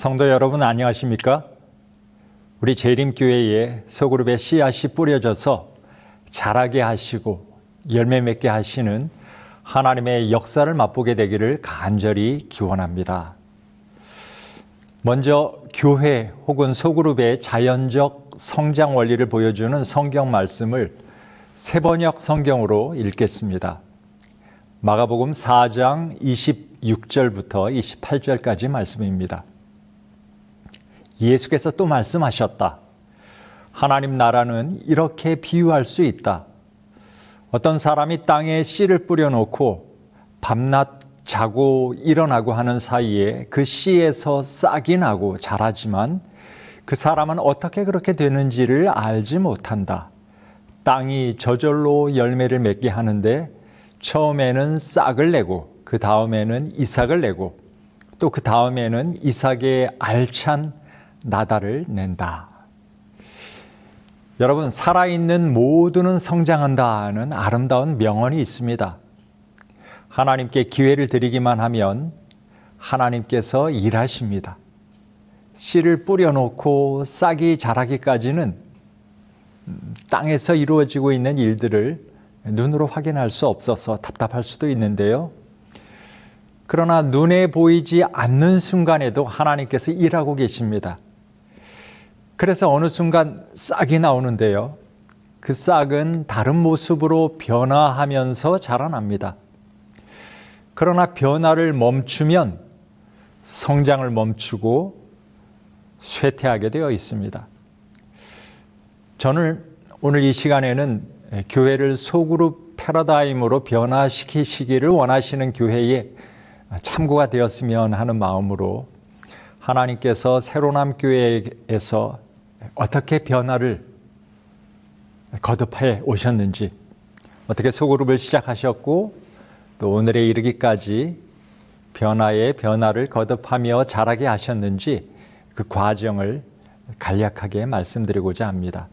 성도 여러분 안녕하십니까? 우리 재림교회에 소그룹의 씨앗이 뿌려져서 자라게 하시고 열매 맺게 하시는 하나님의 역사를 맛보게 되기를 간절히 기원합니다. 먼저 교회 혹은 소그룹의 자연적 성장 원리를 보여주는 성경 말씀을 세번역 성경으로 읽겠습니다. 마가복음 4장 26절부터 28절까지 말씀입니다. 예수께서 또 말씀하셨다. 하나님 나라는 이렇게 비유할 수 있다. 어떤 사람이 땅에 씨를 뿌려놓고 밤낮 자고 일어나고 하는 사이에 그 씨에서 싹이 나고 자라지만 그 사람은 어떻게 그렇게 되는지를 알지 못한다. 땅이 저절로 열매를 맺게 하는데 처음에는 싹을 내고 그 다음에는 이삭을 내고 또 그 다음에는 이삭의 알찬 나달을 낸다. 여러분, 살아있는 모두는 성장한다는 아름다운 명언이 있습니다. 하나님께 기회를 드리기만 하면 하나님께서 일하십니다. 씨를 뿌려놓고 싹이 자라기까지는 땅에서 이루어지고 있는 일들을 눈으로 확인할 수 없어서 답답할 수도 있는데요. 그러나 눈에 보이지 않는 순간에도 하나님께서 일하고 계십니다. 그래서 어느 순간 싹이 나오는데요. 그 싹은 다른 모습으로 변화하면서 자라납니다. 그러나 변화를 멈추면 성장을 멈추고 쇠퇴하게 되어 있습니다. 저는 오늘 이 시간에는 교회를 소그룹 패러다임으로 변화시키시기를 원하시는 교회에 참고가 되었으면 하는 마음으로 하나님께서 새로남 교회에서 어떻게 변화를 거듭해 오셨는지, 어떻게 소그룹을 시작하셨고 또 오늘에 이르기까지 변화에 변화를 거듭하며 자라게 하셨는지 그 과정을 간략하게 말씀드리고자 합니다.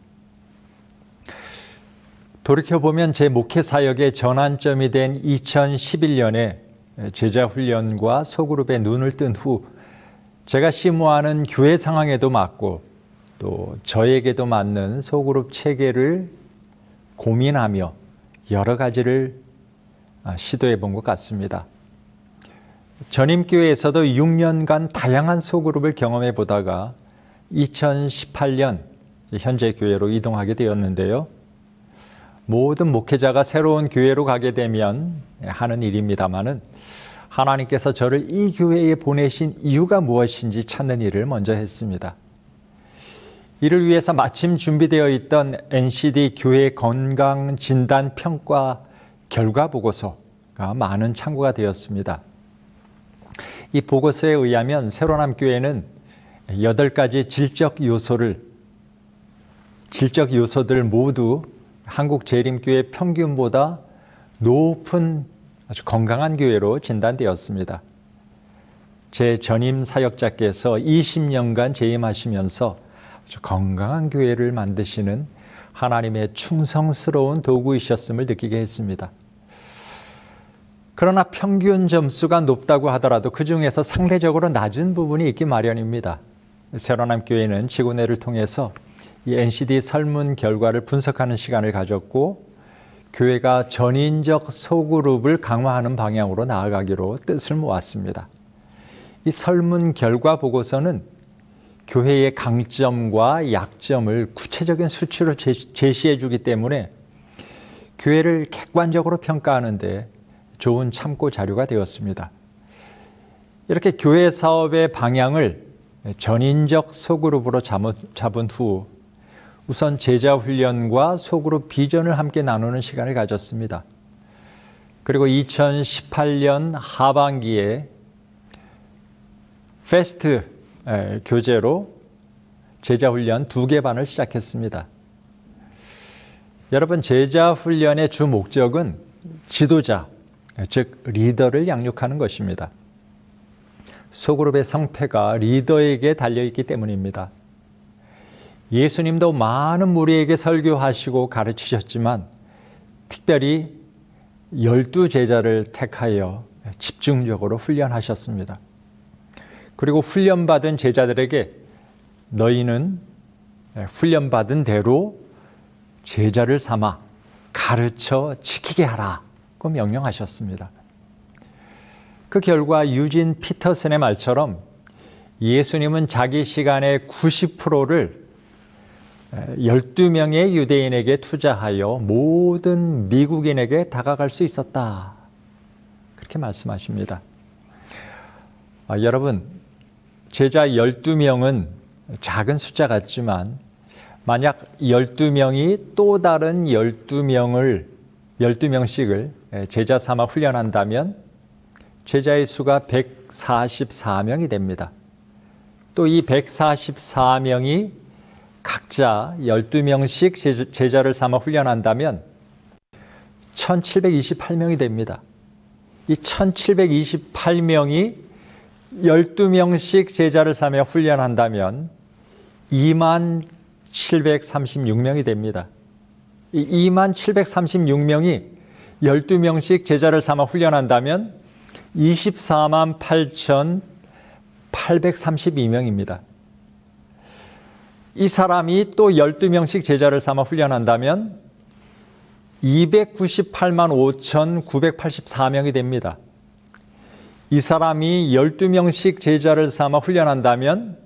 돌이켜보면 제 목회 사역의 전환점이 된 2011년에 제자훈련과 소그룹에 눈을 뜬 후 제가 심무하는 교회 상황에도 맞고 또 저에게도 맞는 소그룹 체계를 고민하며 여러 가지를 시도해 본 것 같습니다. 전임교회에서도 6년간 다양한 소그룹을 경험해 보다가 2018년 현재 교회로 이동하게 되었는데요. 모든 목회자가 새로운 교회로 가게 되면 하는 일입니다마는 하나님께서 저를 이 교회에 보내신 이유가 무엇인지 찾는 일을 먼저 했습니다. 이를 위해서 마침 준비되어 있던 NCD 교회 건강 진단 평가 결과 보고서가 많은 참고가 되었습니다. 이 보고서에 의하면 새로남 교회는 8가지 질적 요소들 모두 한국 재림교회 평균보다 높은 아주 건강한 교회로 진단되었습니다. 제 전임 사역자께서 20년간 재임하시면서 아주 건강한 교회를 만드시는 하나님의 충성스러운 도구이셨음을 느끼게 했습니다. 그러나 평균 점수가 높다고 하더라도 그 중에서 상대적으로 낮은 부분이 있기 마련입니다. 새로남 교회는 직원회를 통해서 이 NCD 설문 결과를 분석하는 시간을 가졌고 교회가 전인적 소그룹을 강화하는 방향으로 나아가기로 뜻을 모았습니다. 이 설문 결과 보고서는 교회의 강점과 약점을 구체적인 수치로 제시해 주기 때문에 교회를 객관적으로 평가하는 데 좋은 참고 자료가 되었습니다. 이렇게 교회 사업의 방향을 전인적 소그룹으로 잡은 후 우선 제자훈련과 소그룹 비전을 함께 나누는 시간을 가졌습니다. 그리고 2018년 하반기에 패스트 교재로 제자훈련 2개 반을 시작했습니다. 여러분, 제자훈련의 주 목적은 지도자, 즉 리더를 양육하는 것입니다. 소그룹의 성패가 리더에게 달려있기 때문입니다. 예수님도 많은 무리에게 설교하시고 가르치셨지만 특별히 12제자를 택하여 집중적으로 훈련하셨습니다. 그리고 훈련받은 제자들에게 너희는 훈련받은 대로 제자를 삼아 가르쳐 지키게 하라고 명령하셨습니다. 그 결과 유진 피터슨의 말처럼 예수님은 자기 시간의 90%를 12명의 유대인에게 투자하여 모든 미국인에게 다가갈 수 있었다. 그렇게 말씀하십니다. 여러분, 제자 12명은 작은 숫자 같지만 만약 12명이 또 다른 12명씩을 제자 삼아 훈련한다면 제자의 수가 144명이 됩니다. 또 이 144명이 각자 12명씩 제자를 삼아 훈련한다면 1728명이 됩니다. 이 1728명이 12명씩 제자를 삼아 훈련한다면 2736명이 됩니다. 이 2736명이 12명씩 제자를 삼아 훈련한다면 248,832명입니다. 이 사람이 또 12명씩 제자를 삼아 훈련한다면 298만 5,984명이 됩니다. 이 사람이 12명씩 제자를 삼아 훈련한다면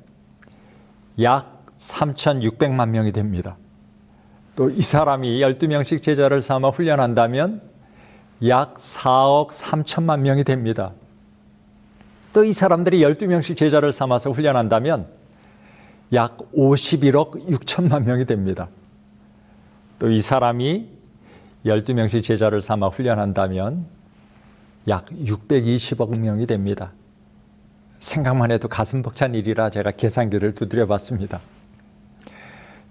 약 3,600만 명이 됩니다. 또 이 사람이 12명씩 제자를 삼아 훈련한다면 약 4억 3천만 명이 됩니다. 또 이 사람들이 12명씩 제자를 삼아서 훈련한다면 약 51억 6천만 명이 됩니다. 또 이 사람이 12명씩 제자를 삼아 훈련한다면 약 620억 명이 됩니다. 생각만 해도 가슴 벅찬 일이라 제가 계산기를 두드려 봤습니다.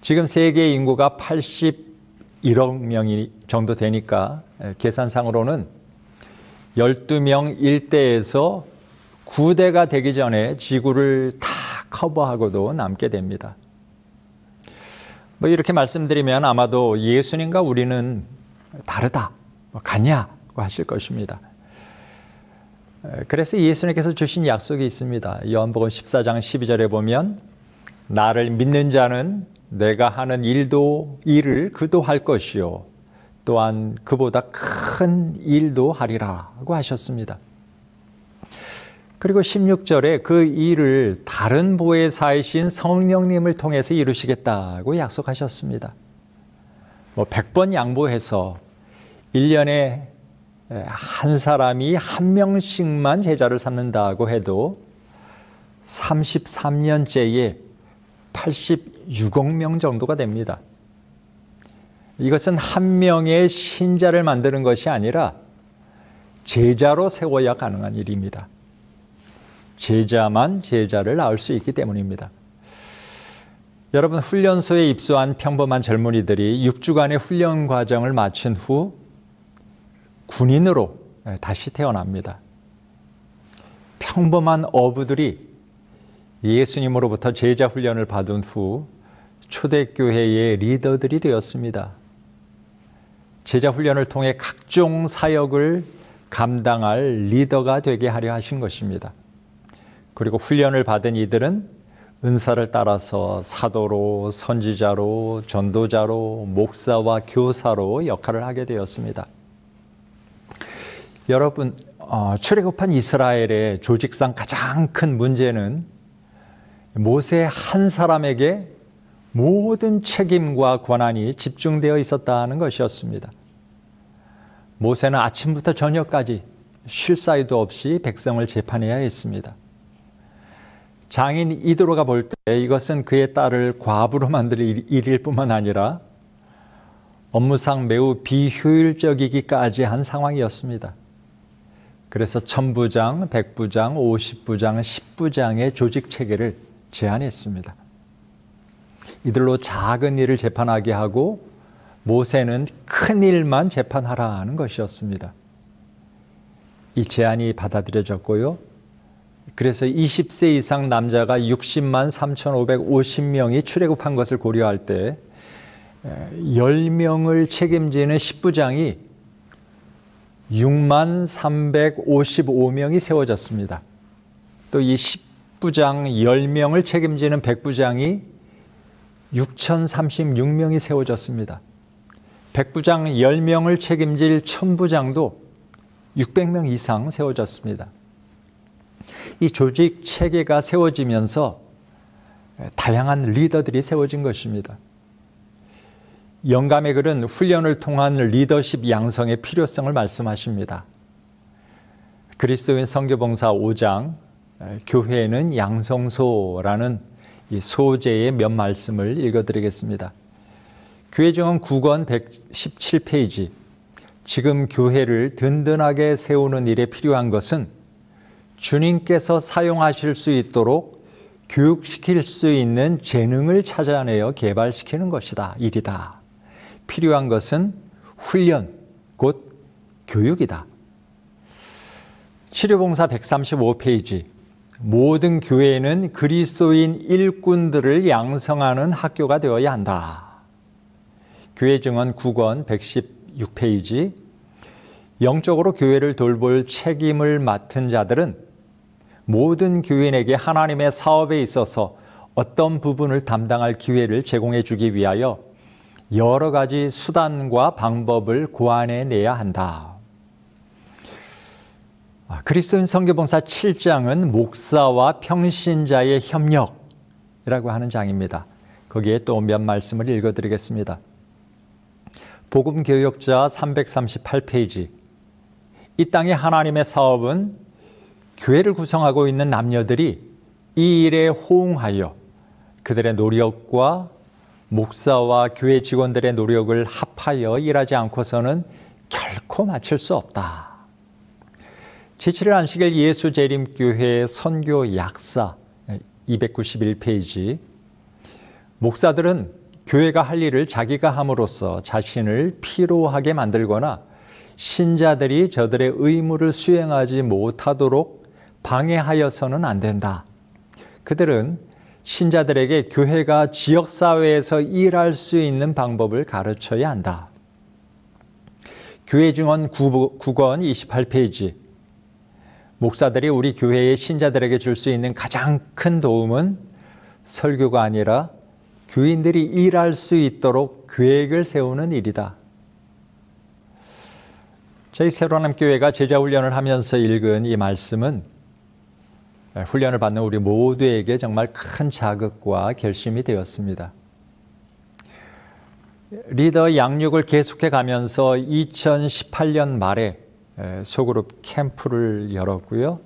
지금 세계 인구가 81억 명이 정도 되니까 계산상으로는 12명 1대에서 9대가 되기 전에 지구를 다 커버하고도 남게 됩니다. 이렇게 말씀드리면 아마도 예수님과 우리는 다르다, 같냐고 하실 것입니다. 그래서 예수님께서 주신 약속이 있습니다. 요한복음 14장 12절에 보면 나를 믿는 자는 내가 하는 일을 그도 할 것이요 또한 그보다 큰 일도 하리라고 하셨습니다. 그리고 16절에 그 일을 다른 보혜사이신 성령님을 통해서 이루시겠다고 약속하셨습니다. 100번 양보해서 1년에 한 사람이 한 명씩만 제자를 삼는다고 해도 33년째에 86억 명 정도가 됩니다. 이것은 한 명의 신자를 만드는 것이 아니라 제자로 세워야 가능한 일입니다. 제자만 제자를 낳을 수 있기 때문입니다. 여러분, 훈련소에 입소한 평범한 젊은이들이 6주간의 훈련 과정을 마친 후 군인으로 다시 태어납니다. 평범한 어부들이 예수님으로부터 제자 훈련을 받은 후 초대교회의 리더들이 되었습니다. 제자 훈련을 통해 각종 사역을 감당할 리더가 되게 하려 하신 것입니다. 그리고 훈련을 받은 이들은 은사를 따라서 사도로, 선지자로, 전도자로, 목사와 교사로 역할을 하게 되었습니다. 여러분, 출애굽한 이스라엘의 조직상 가장 큰 문제는 모세 한 사람에게 모든 책임과 권한이 집중되어 있었다는 것이었습니다. 모세는 아침부터 저녁까지 쉴 사이도 없이 백성을 재판해야 했습니다. 장인 이드로가 볼 때 이것은 그의 딸을 과부로 만들 일일 뿐만 아니라 업무상 매우 비효율적이기까지 한 상황이었습니다. 그래서 1000부장, 100부장, 50부장, 10부장의 조직 체계를 제안했습니다. 이들로 작은 일을 재판하게 하고 모세는 큰 일만 재판하라는 것이었습니다. 이 제안이 받아들여졌고요. 그래서 20세 이상 남자가 60만 3,550명이 출애굽한 것을 고려할 때 10명을 책임지는 10부장이 6만 355명이 세워졌습니다. 또 이 학부장 10명을 책임지는 백부장이 6,036명이 세워졌습니다. 백부장 10명을 책임질 천부장도 600명 이상 세워졌습니다. 이 조직 체계가 세워지면서 다양한 리더들이 세워진 것입니다. 영감의 글은 훈련을 통한 리더십 양성의 필요성을 말씀하십니다. 그리스도인 선교봉사 5장 교회는 양성소라는 이 소제의 몇 말씀을 읽어드리겠습니다. 교회증언 9권 117페이지. 지금 교회를 든든하게 세우는 일에 필요한 것은 주님께서 사용하실 수 있도록 교육시킬 수 있는 재능을 찾아내어 개발시키는 것이다. 일이다. 필요한 것은 훈련, 곧 교육이다. 치료봉사 135페이지. 모든 교회는 그리스도인 일꾼들을 양성하는 학교가 되어야 한다. 교회증언 9권 116페이지. 영적으로 교회를 돌볼 책임을 맡은 자들은 모든 교인에게 하나님의 사업에 있어서 어떤 부분을 담당할 기회를 제공해 주기 위하여 여러 가지 수단과 방법을 고안해내야 한다. 그리스도인 선교봉사 7장은 목사와 평신자의 협력이라고 하는 장입니다. 거기에 또 몇 말씀을 읽어드리겠습니다. 복음교역자 338페이지. 이 땅의 하나님의 사업은 교회를 구성하고 있는 남녀들이 이 일에 호응하여 그들의 노력과 목사와 교회 직원들의 노력을 합하여 일하지 않고서는 결코 마칠 수 없다. 제7일 안식일 예수재림교회 선교 약사 291페이지. 목사들은 교회가 할 일을 자기가 함으로써 자신을 피로하게 만들거나 신자들이 저들의 의무를 수행하지 못하도록 방해하여서는 안 된다. 그들은 신자들에게 교회가 지역사회에서 일할 수 있는 방법을 가르쳐야 한다. 교회증언 9권 28페이지. 목사들이 우리 교회의 신자들에게 줄 수 있는 가장 큰 도움은 설교가 아니라 교인들이 일할 수 있도록 계획을 세우는 일이다. 저희 새로남 교회가 제자훈련을 하면서 읽은 이 말씀은 훈련을 받는 우리 모두에게 정말 큰 자극과 결심이 되었습니다. 리더 양육을 계속해 가면서 2018년 말에 소그룹 캠프를 열었고요.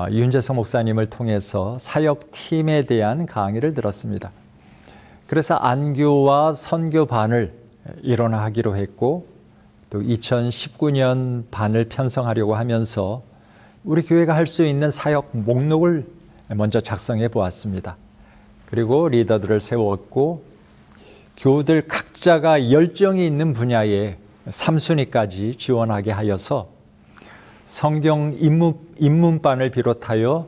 윤재성 목사님을 통해서 사역팀에 대한 강의를 들었습니다. 그래서 안교와 선교반을 일원하기로 했고 또 2019년 반을 편성하려고 하면서 우리 교회가 할 수 있는 사역 목록을 먼저 작성해 보았습니다. 그리고 리더들을 세웠고 교우들 각자가 열정이 있는 분야에 3순위까지 지원하게 하여서 성경 입문반을 비롯하여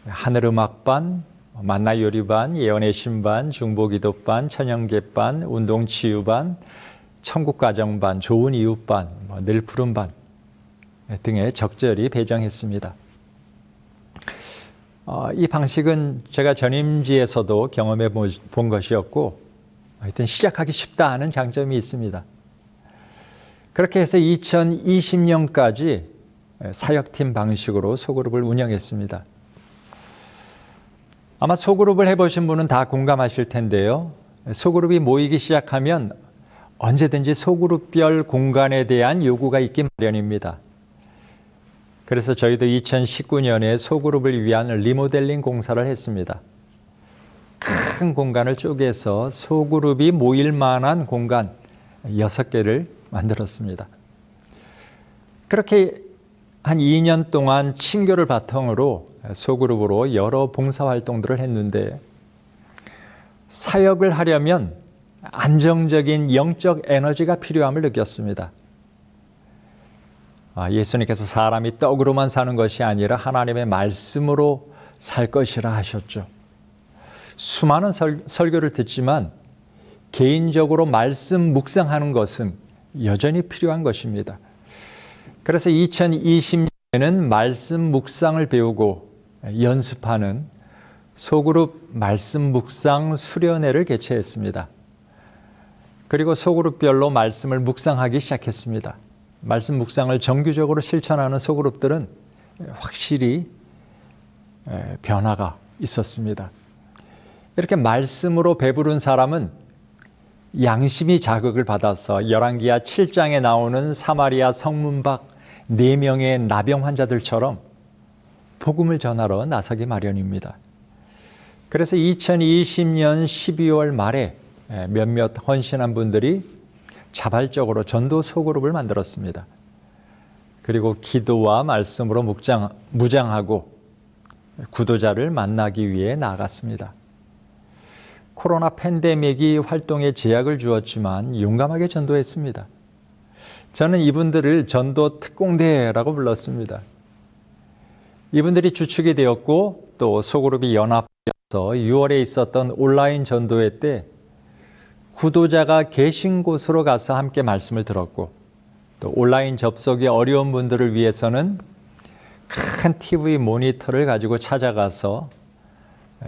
하늘음악반, 만나요리반, 예언의 신반, 중보기도반, 천연계반, 운동치유반, 천국가정반, 좋은 이웃반, 늘 푸른반 등에 적절히 배정했습니다. 이 방식은 제가 전임지에서도 경험해 본 것이었고 하여튼 시작하기 쉽다 하는 장점이 있습니다. 그렇게 해서 2020년까지 사역팀 방식으로 소그룹을 운영했습니다. 아마 소그룹을 해보신 분은 다 공감하실 텐데요. 소그룹이 모이기 시작하면 언제든지 소그룹별 공간에 대한 요구가 있기 마련입니다. 그래서 저희도 2019년에 소그룹을 위한 리모델링 공사를 했습니다. 큰 공간을 쪼개서 소그룹이 모일 만한 공간 6개를 만들었습니다. 그렇게 한 2년 동안 친교를 바탕으로 소그룹으로 여러 봉사활동들을 했는데 사역을 하려면 안정적인 영적 에너지가 필요함을 느꼈습니다. 예수님께서 사람이 떡으로만 사는 것이 아니라 하나님의 말씀으로 살 것이라 하셨죠. 수많은 설교를 듣지만 개인적으로 말씀 묵상하는 것은 여전히 필요한 것입니다. 그래서 2020년에는 말씀 묵상을 배우고 연습하는 소그룹 말씀 묵상 수련회를 개최했습니다. 그리고 소그룹별로 말씀을 묵상하기 시작했습니다. 말씀 묵상을 정규적으로 실천하는 소그룹들은 확실히 변화가 있었습니다. 이렇게 말씀으로 배부른 사람은 양심이 자극을 받아서 열왕기하 7장에 나오는 사마리아 성문 밖 4명의 나병 환자들처럼 복음을 전하러 나서기 마련입니다. 그래서 2020년 12월 말에 몇몇 헌신한 분들이 자발적으로 전도 소그룹을 만들었습니다. 그리고 기도와 말씀으로 무장하고 구도자를 만나기 위해 나아갔습니다. 코로나 팬데믹이 활동에 제약을 주었지만 용감하게 전도했습니다. 저는 이분들을 전도 특공대라고 불렀습니다. 이분들이 주축이 되었고 또 소그룹이 연합해서 6월에 있었던 온라인 전도회 때 구도자가 계신 곳으로 가서 함께 말씀을 들었고 또 온라인 접속이 어려운 분들을 위해서는 큰 TV 모니터를 가지고 찾아가서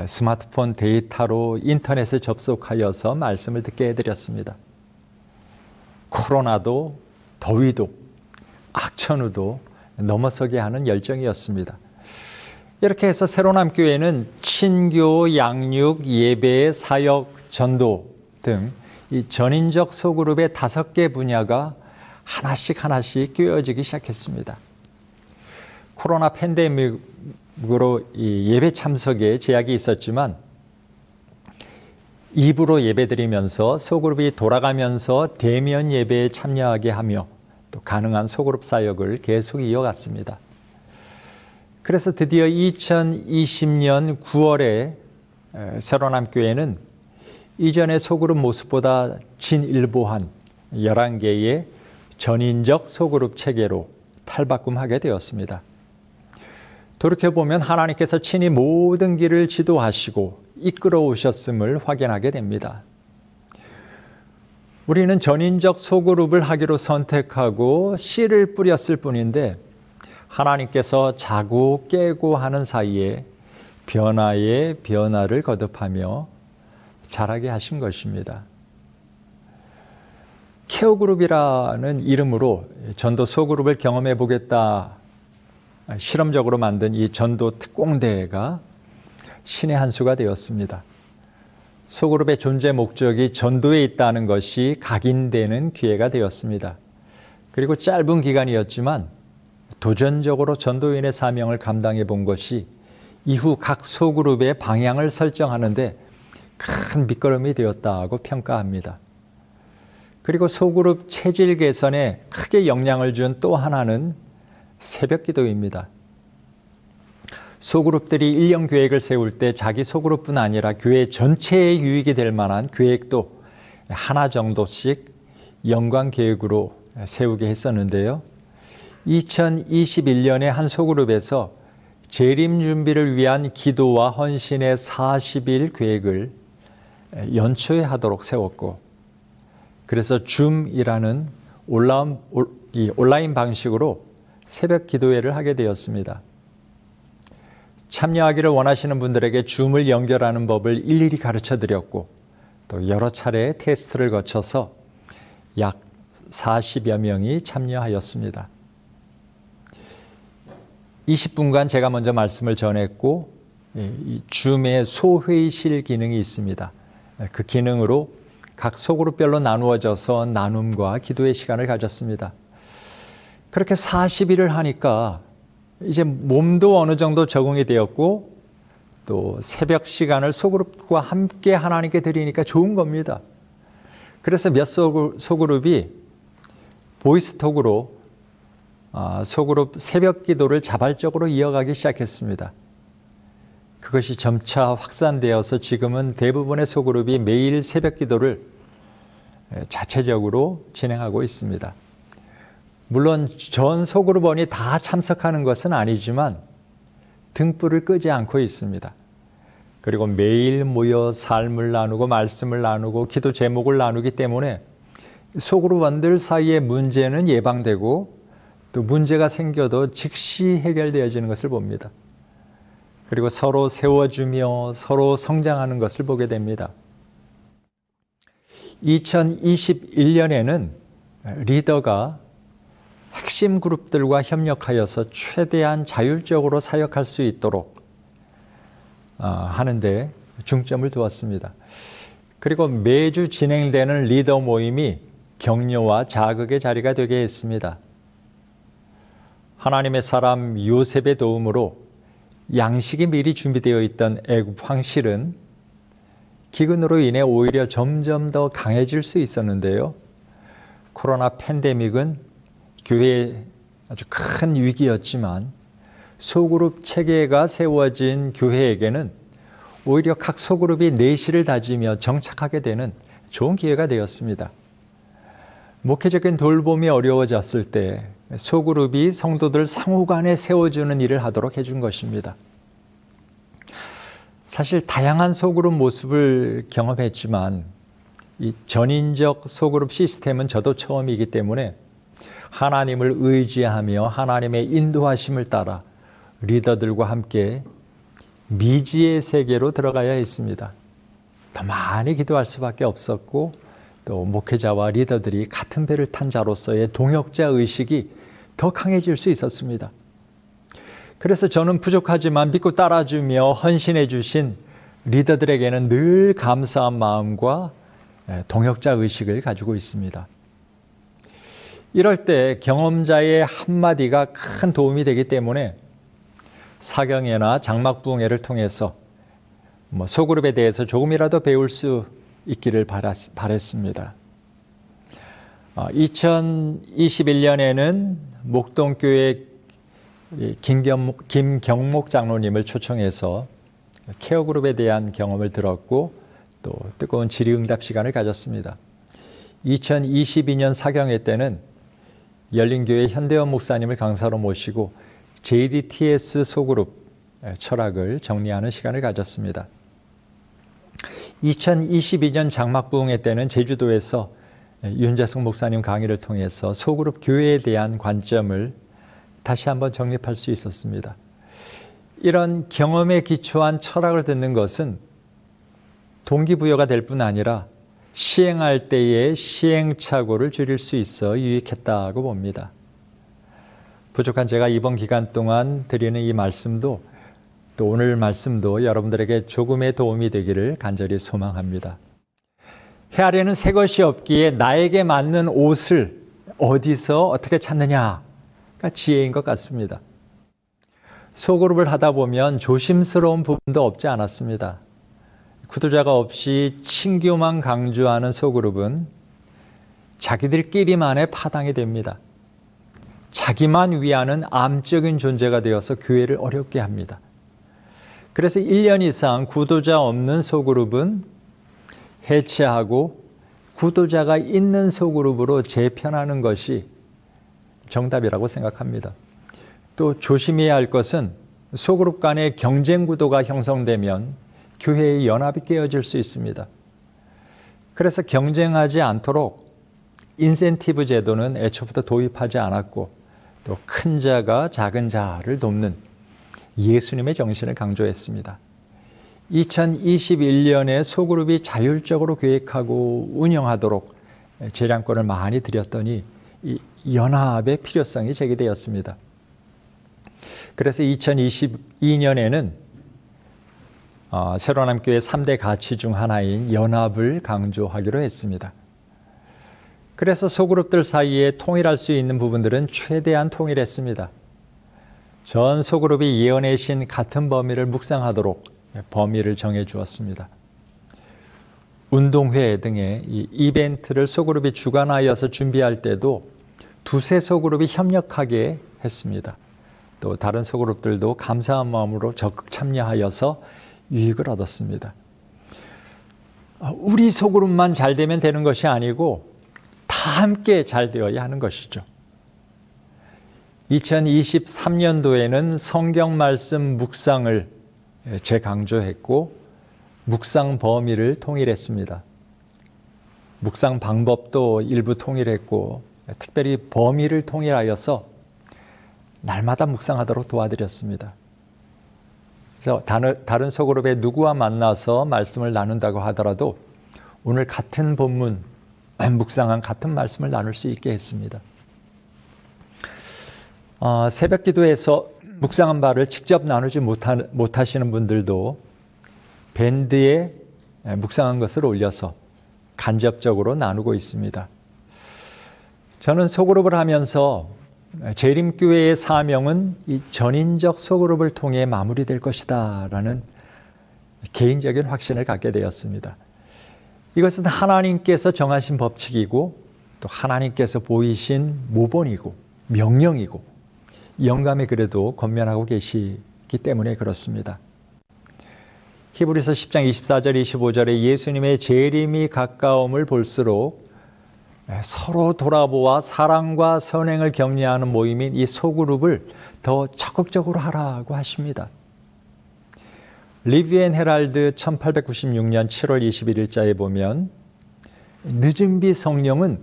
스마트폰 데이터로 인터넷에 접속하여서 말씀을 듣게 해드렸습니다. 코로나도 더위도 악천후도 넘어서게 하는 열정이었습니다. 이렇게 해서 새로남교회는 친교, 양육, 예배, 사역, 전도 등 이 전인적 소그룹의 5개 분야가 하나씩 꿰어지기 시작했습니다. 코로나 팬데믹으로 이 예배 참석에 제약이 있었지만 입으로 예배드리면서 소그룹이 돌아가면서 대면 예배에 참여하게 하며 또 가능한 소그룹 사역을 계속 이어갔습니다. 그래서 드디어 2020년 9월에 새로남교회는 이전의 소그룹 모습보다 진일보한 11개의 전인적 소그룹 체계로 탈바꿈하게 되었습니다. 돌이켜보면 하나님께서 친히 모든 길을 지도하시고 이끌어 오셨음을 확인하게 됩니다. 우리는 전인적 소그룹을 하기로 선택하고 씨를 뿌렸을 뿐인데 하나님께서 자고 깨고 하는 사이에 변화에 변화를 거듭하며 자라게 하신 것입니다. 케어그룹이라는 이름으로 전도 소그룹을 경험해 보겠다 실험적으로 만든 이 전도 특공대회가 신의 한 수가 되었습니다. 소그룹의 존재 목적이 전도에 있다는 것이 각인되는 기회가 되었습니다. 그리고 짧은 기간이었지만 도전적으로 전도인의 사명을 감당해 본 것이 이후 각 소그룹의 방향을 설정하는데 큰 밑거름이 되었다고 평가합니다. 그리고 소그룹 체질 개선에 크게 영향을 준 또 하나는 새벽 기도입니다. 소그룹들이 1년 계획을 세울 때 자기 소그룹뿐 아니라 교회 전체에 유익이 될 만한 계획도 하나 정도씩 연관 계획으로 세우게 했었는데요. 2021년에 한 소그룹에서 재림 준비를 위한 기도와 헌신의 40일 계획을 연초에 하도록 세웠고 그래서 줌이라는 온라인 방식으로 새벽 기도회를 하게 되었습니다. 참여하기를 원하시는 분들에게 줌을 연결하는 법을 일일이 가르쳐 드렸고 또 여러 차례 테스트를 거쳐서 약 40여 명이 참여하였습니다. 20분간 제가 먼저 말씀을 전했고 이 줌의 소회의실 기능이 있습니다. 그 기능으로 각 소그룹별로 나누어져서 나눔과 기도의 시간을 가졌습니다. 그렇게 40일을 하니까 이제 몸도 어느 정도 적응이 되었고 또 새벽 시간을 소그룹과 함께 하나님께 드리니까 좋은 겁니다. 그래서 몇 소그룹이 보이스톡으로 소그룹 새벽 기도를 자발적으로 이어가기 시작했습니다. 그것이 점차 확산되어서 지금은 대부분의 소그룹이 매일 새벽 기도를 자체적으로 진행하고 있습니다. 물론 전 소그룹원이 다 참석하는 것은 아니지만 등불을 끄지 않고 있습니다. 그리고 매일 모여 삶을 나누고 말씀을 나누고 기도 제목을 나누기 때문에 소그룹원들 사이의 문제는 예방되고 또 문제가 생겨도 즉시 해결되어지는 것을 봅니다. 그리고 서로 세워주며 서로 성장하는 것을 보게 됩니다. 2021년에는 리더가 핵심 그룹들과 협력하여서 최대한 자율적으로 사역할 수 있도록 하는데 중점을 두었습니다. 그리고 매주 진행되는 리더 모임이 격려와 자극의 자리가 되게 했습니다. 하나님의 사람 요셉의 도움으로 양식이 미리 준비되어 있던 애굽 황실은 기근으로 인해 오히려 점점 더 강해질 수 있었는데요. 코로나 팬데믹은 교회에 아주 큰 위기였지만 소그룹 체계가 세워진 교회에게는 오히려 각 소그룹이 내실을 다지며 정착하게 되는 좋은 기회가 되었습니다. 목회적인 돌봄이 어려워졌을 때 소그룹이 성도들 상호간에 세워주는 일을 하도록 해준 것입니다. 사실 다양한 소그룹 모습을 경험했지만 이 전인적 소그룹 시스템은 저도 처음이기 때문에 하나님을 의지하며 하나님의 인도하심을 따라 리더들과 함께 미지의 세계로 들어가야 했습니다. 더 많이 기도할 수밖에 없었고 또 목회자와 리더들이 같은 배를 탄 자로서의 동역자 의식이 더 강해질 수 있었습니다. 그래서 저는 부족하지만 믿고 따라주며 헌신해 주신 리더들에게는 늘 감사한 마음과 동역자 의식을 가지고 있습니다. 이럴 때 경험자의 한마디가 큰 도움이 되기 때문에 사경회나 장막부흥회를 통해서 소그룹에 대해서 조금이라도 배울 수 있기를 바랬습니다. 2021년에는 목동교회 김경목 장로님을 초청해서 케어그룹에 대한 경험을 들었고 또 뜨거운 질의응답 시간을 가졌습니다. 2022년 사경회 때는 열린교회 현대원 목사님을 강사로 모시고 JDTS 소그룹 철학을 정리하는 시간을 가졌습니다. 2022년 장막부흥회 때는 제주도에서 윤재승 목사님 강의를 통해서 소그룹 교회에 대한 관점을 다시 한번 정립할 수 있었습니다. 이런 경험에 기초한 철학을 듣는 것은 동기부여가 될 뿐 아니라 시행할 때의 시행착오를 줄일 수 있어 유익했다고 봅니다. 부족한 제가 이번 기간 동안 드리는 이 말씀도 또 오늘 말씀도 여러분들에게 조금의 도움이 되기를 간절히 소망합니다. 해 아래는 새 것이 없기에 나에게 맞는 옷을 어디서 어떻게 찾느냐가 지혜인 것 같습니다. 소그룹을 하다 보면 조심스러운 부분도 없지 않았습니다. 구도자가 없이 친교만 강조하는 소그룹은 자기들끼리만의 파당이 됩니다. 자기만 위하는 암적인 존재가 되어서 교회를 어렵게 합니다. 그래서 1년 이상 구도자 없는 소그룹은 해체하고 구도자가 있는 소그룹으로 재편하는 것이 정답이라고 생각합니다. 또 조심해야 할 것은 소그룹 간의 경쟁 구도가 형성되면 교회의 연합이 깨어질 수 있습니다. 그래서 경쟁하지 않도록 인센티브 제도는 애초부터 도입하지 않았고 또 큰 자가 작은 자를 돕는 예수님의 정신을 강조했습니다. 2021년에 소그룹이 자율적으로 계획하고 운영하도록 재량권을 많이 드렸더니 이 연합의 필요성이 제기되었습니다. 그래서 2022년에는 새로남교회 3대 가치 중 하나인 연합을 강조하기로 했습니다. 그래서 소그룹들 사이에 통일할 수 있는 부분들은 최대한 통일했습니다. 전 소그룹이 예언의 신 같은 범위를 묵상하도록 범위를 정해 주었습니다. 운동회 등의 이 이벤트를 소그룹이 주관하여서 준비할 때도 두세 소그룹이 협력하게 했습니다. 또 다른 소그룹들도 감사한 마음으로 적극 참여하여서 유익을 얻었습니다. 우리 소그룹만 잘 되면 되는 것이 아니고 다 함께 잘 되어야 하는 것이죠. 2023년도에는 성경 말씀 묵상을 재강조했고 묵상 범위를 통일했습니다. 묵상 방법도 일부 통일했고 특별히 범위를 통일하여서 날마다 묵상하도록 도와드렸습니다. 그래서 다른 소그룹의 누구와 만나서 말씀을 나눈다고 하더라도 오늘 같은 본문, 묵상한 같은 말씀을 나눌 수 있게 했습니다. 새벽 기도에서 묵상한 바를 직접 나누지 못하시는 분들도 밴드에 묵상한 것을 올려서 간접적으로 나누고 있습니다. 저는 소그룹을 하면서 재림교회의 사명은 이 전인적 소그룹을 통해 마무리될 것이다 라는 개인적인 확신을 갖게 되었습니다. 이것은 하나님께서 정하신 법칙이고 또 하나님께서 보이신 모본이고 명령이고 영감이 그래도 권면하고 계시기 때문에 그렇습니다. 히브리서 10장 24절 25절에 예수님의 재림이 가까움을 볼수록 서로 돌아보아 사랑과 선행을 격려하는 모임인 이 소그룹을 더 적극적으로 하라고 하십니다. 리뷰 앤 헤랄드 1896년 7월 21일자에 보면 늦은 비 성령은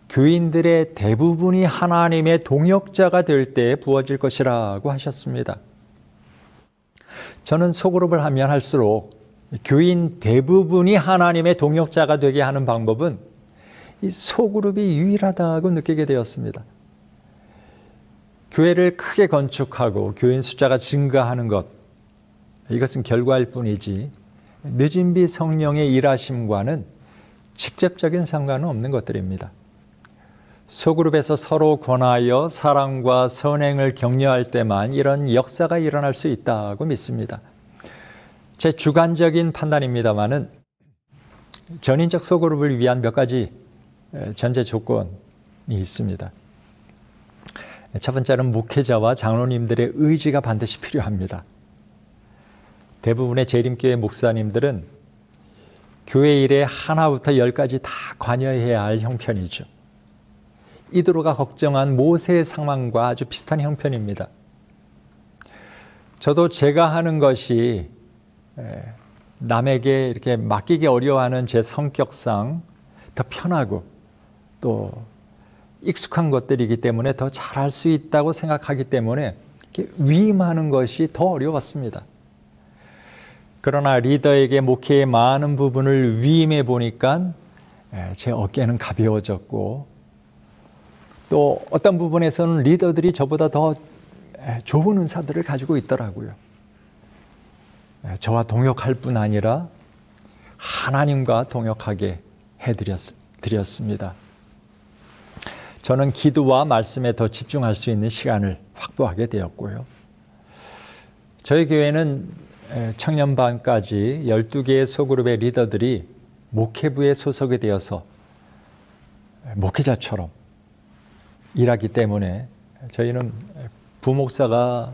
교인들의 대부분이 하나님의 동역자가 될 때 부어질 것이라고 하셨습니다. 저는 소그룹을 하면 할수록 교인 대부분이 하나님의 동역자가 되게 하는 방법은 이 소그룹이 유일하다고 느끼게 되었습니다. 교회를 크게 건축하고 교인 숫자가 증가하는 것, 이것은 결과일 뿐이지 늦은 비 성령의 일하심과는 직접적인 상관은 없는 것들입니다. 소그룹에서 서로 권하여 사랑과 선행을 격려할 때만 이런 역사가 일어날 수 있다고 믿습니다. 제 주관적인 판단입니다만은 전인적 소그룹을 위한 몇 가지 전제 조건이 있습니다. 첫 번째는 목회자와 장로님들의 의지가 반드시 필요합니다. 대부분의 재림교회 목사님들은 교회 일에 하나부터 열까지 다 관여해야 할 형편이죠. 이드로가 걱정한 모세의 상황과 아주 비슷한 형편입니다. 저도 제가 하는 것이 남에게 이렇게 맡기기 어려워하는 제 성격상 더 편하고 또 익숙한 것들이기 때문에 더 잘할 수 있다고 생각하기 때문에 위임하는 것이 더 어려웠습니다. 그러나 리더에게 목회의 많은 부분을 위임해 보니까 제 어깨는 가벼워졌고 또 어떤 부분에서는 리더들이 저보다 더 좋은 은사들을 가지고 있더라고요. 저와 동역할 뿐 아니라 하나님과 동역하게 해드렸습니다. 저는 기도와 말씀에 더 집중할 수 있는 시간을 확보하게 되었고요. 저희 교회는 청년반까지 12개의 소그룹의 리더들이 목회부에 소속이 되어서 목회자처럼 일하기 때문에 저희는 부목사가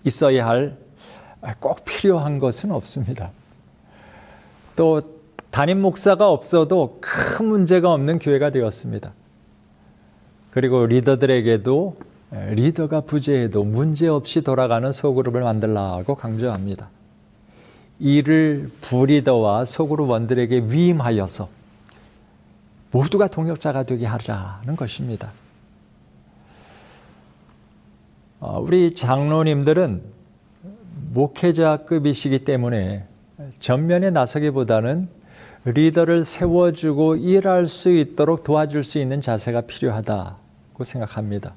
있어야 할 꼭 필요한 것은 없습니다. 또 담임 목사가 없어도 큰 문제가 없는 교회가 되었습니다. 그리고 리더들에게도 리더가 부재해도 문제없이 돌아가는 소그룹을 만들라고 강조합니다. 이를 부리더와 소그룹원들에게 위임하여서 모두가 동역자가 되게 하라는 것입니다. 우리 장로님들은 목회자급이시기 때문에 전면에 나서기보다는 리더를 세워주고 일할 수 있도록 도와줄 수 있는 자세가 필요하다고 생각합니다.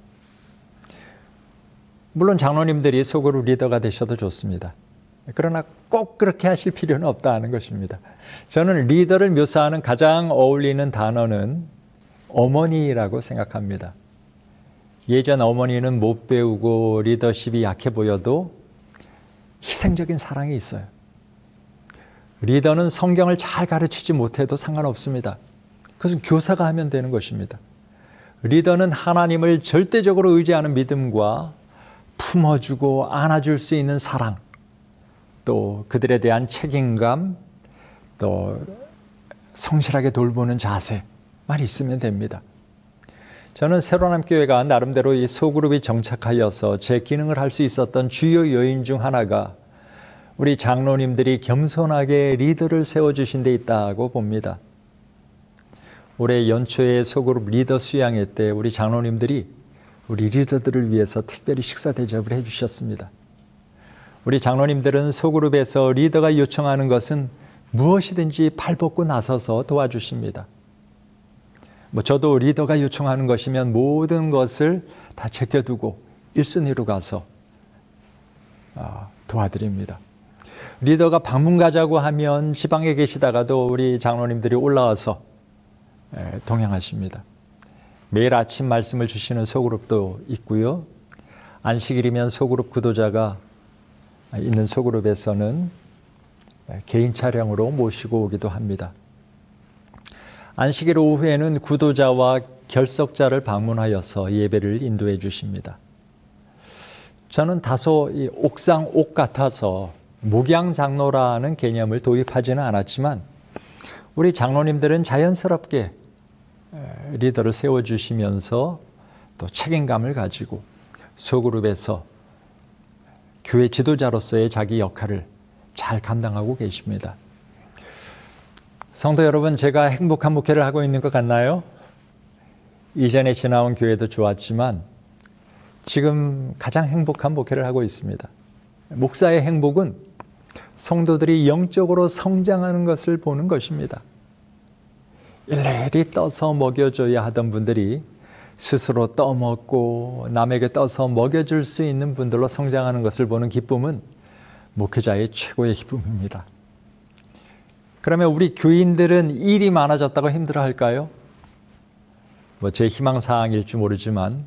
물론 장로님들이 소그룹 리더가 되셔도 좋습니다. 그러나 꼭 그렇게 하실 필요는 없다는 것입니다. 저는 리더를 묘사하는 가장 어울리는 단어는 어머니라고 생각합니다. 예전 어머니는 못 배우고 리더십이 약해 보여도 희생적인 사랑이 있어요. 리더는 성경을 잘 가르치지 못해도 상관없습니다. 그것은 교사가 하면 되는 것입니다. 리더는 하나님을 절대적으로 의지하는 믿음과 품어주고 안아줄 수 있는 사랑, 또 그들에 대한 책임감, 또 성실하게 돌보는 자세만 있으면 됩니다. 저는 새로남교회가 나름대로 이 소그룹이 정착하여서 제 기능을 할 수 있었던 주요 요인 중 하나가 우리 장로님들이 겸손하게 리더를 세워주신 데 있다고 봅니다. 올해 연초에 소그룹 리더 수양회 때 우리 장로님들이 우리 리더들을 위해서 특별히 식사 대접을 해주셨습니다. 우리 장로님들은 소그룹에서 리더가 요청하는 것은 무엇이든지 발벗고 나서서 도와주십니다. 저도 리더가 요청하는 것이면 모든 것을 다 제껴두고 1순위로 가서 도와드립니다. 리더가 방문 가자고 하면 지방에 계시다가도 우리 장로님들이 올라와서 동행하십니다. 매일 아침 말씀을 주시는 소그룹도 있고요. 안식일이면 소그룹 구도자가 있는 소그룹에서는 개인 차량으로 모시고 오기도 합니다. 안식일 오후에는 구도자와 결석자를 방문하여서 예배를 인도해 주십니다. 저는 다소 이 옥상 옥 같아서 목양 장로라는 개념을 도입하지는 않았지만 우리 장로님들은 자연스럽게 리더를 세워주시면서 또 책임감을 가지고 소그룹에서 교회 지도자로서의 자기 역할을 잘 감당하고 계십니다. 성도 여러분, 제가 행복한 목회를 하고 있는 것 같나요? 이전에 지나온 교회도 좋았지만 지금 가장 행복한 목회를 하고 있습니다. 목사의 행복은 성도들이 영적으로 성장하는 것을 보는 것입니다. 일일이 떠서 먹여줘야 하던 분들이 스스로 떠먹고 남에게 떠서 먹여줄 수 있는 분들로 성장하는 것을 보는 기쁨은 목회자의 최고의 기쁨입니다. 그러면 우리 교인들은 일이 많아졌다고 힘들어할까요? 제 희망사항일지 모르지만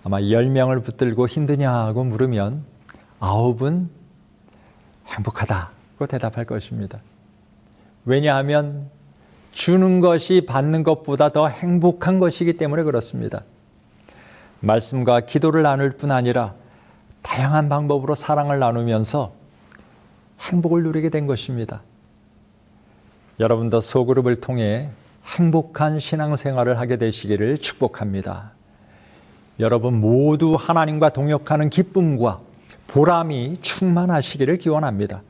아마 10명을 붙들고 힘드냐고 물으면 9은 행복하다고 대답할 것입니다. 왜냐하면 주는 것이 받는 것보다 더 행복한 것이기 때문에 그렇습니다. 말씀과 기도를 나눌 뿐 아니라 다양한 방법으로 사랑을 나누면서 행복을 누리게 된 것입니다. 여러분도 소그룹을 통해 행복한 신앙생활을 하게 되시기를 축복합니다. 여러분 모두 하나님과 동역하는 기쁨과 보람이 충만하시기를 기원합니다.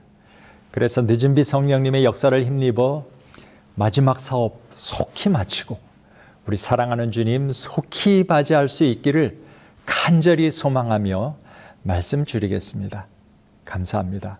그래서 늦은비 성령님의 역사를 힘입어 마지막 사업 속히 마치고 우리 사랑하는 주님 속히 맞이할 수 있기를 간절히 소망하며 말씀 줄이겠습니다. 감사합니다.